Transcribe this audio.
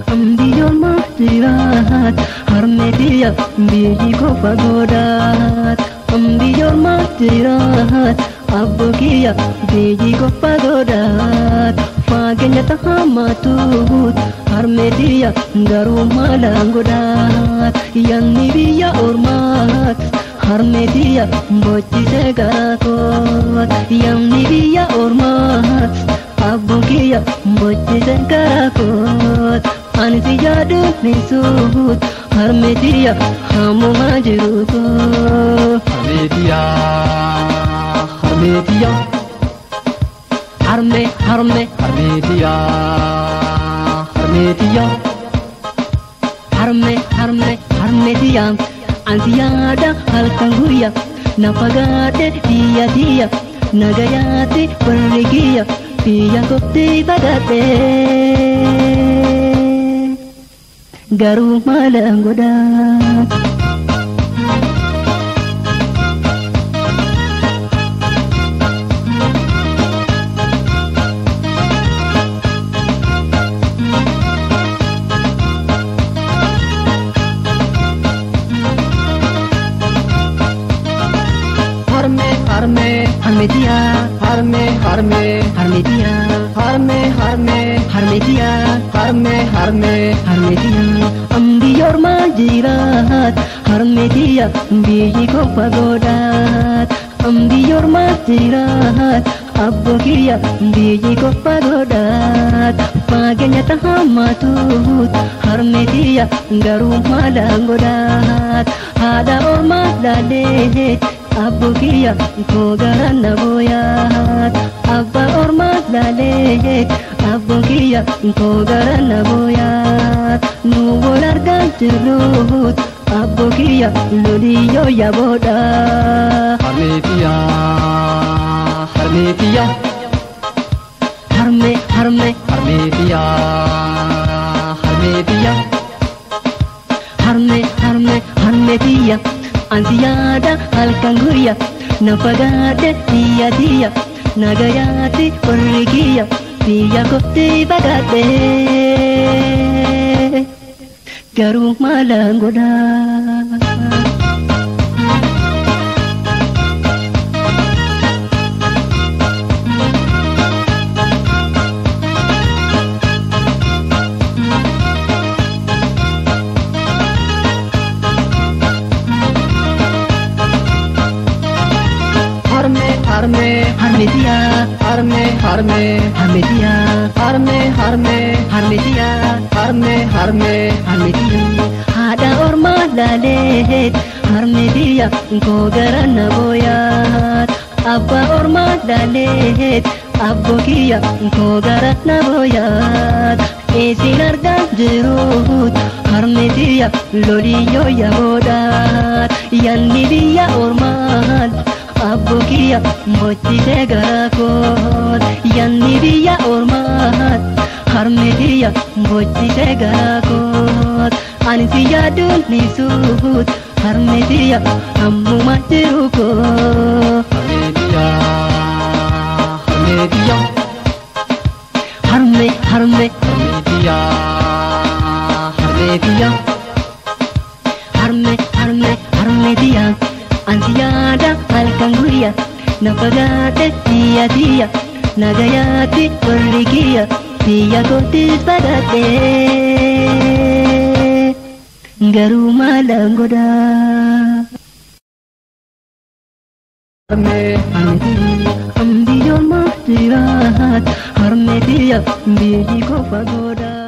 Ambiyon matirat harmedia biji ko pagodat Ambiyon matirat abogia biji ko pagodat Fagenya tahamatut harmedia garu malanggodat Yang nibiya ormat harmedia boci segarakot Yang nibiya ormat abogia boci segarakot Ansi jadu nisut harmedia hamu majuto Harmedia Harmedia Harmedia Harmedia Harmedia Ansi ada halkan guya napagate dia nagayate pergiya Pia kopti bagate garu malanggodat Harmedia Ambiyor majirat harmedia biji ko pagodat Ambiyor majirat abogia biji ko pagodat Pagenya tahamatut harmedia garu malanggodat Ada ormat ladet abogia ko garana boyat Abba ormat ladet abogia ko garana boyat Nuwolar gantirut abogia loliyo yaboda Harmedia Harmedia Harmedia Harmedia Ansiada halkan guya napagate dia nagayati pergiya Pia kopti bagate garu malanggodat Harmedia ada ormat lalet harmedia ko garana boyat Abba ormat lalet abogia ko garana boyat Esinar ganjerut harmedia loliyo yabodat Yang nibiya ormat abogia boci segarakot Yang nibiya ormat harmedia boci segarakot Ansi jadu nisut harmedia hamu majuko Harmedia Harmedia Ansi ada halkan guya napagate dia nagayati pergiya Pia kopti bagate garu malanggodat Ambiyon matirat harmedia biji ko pagodat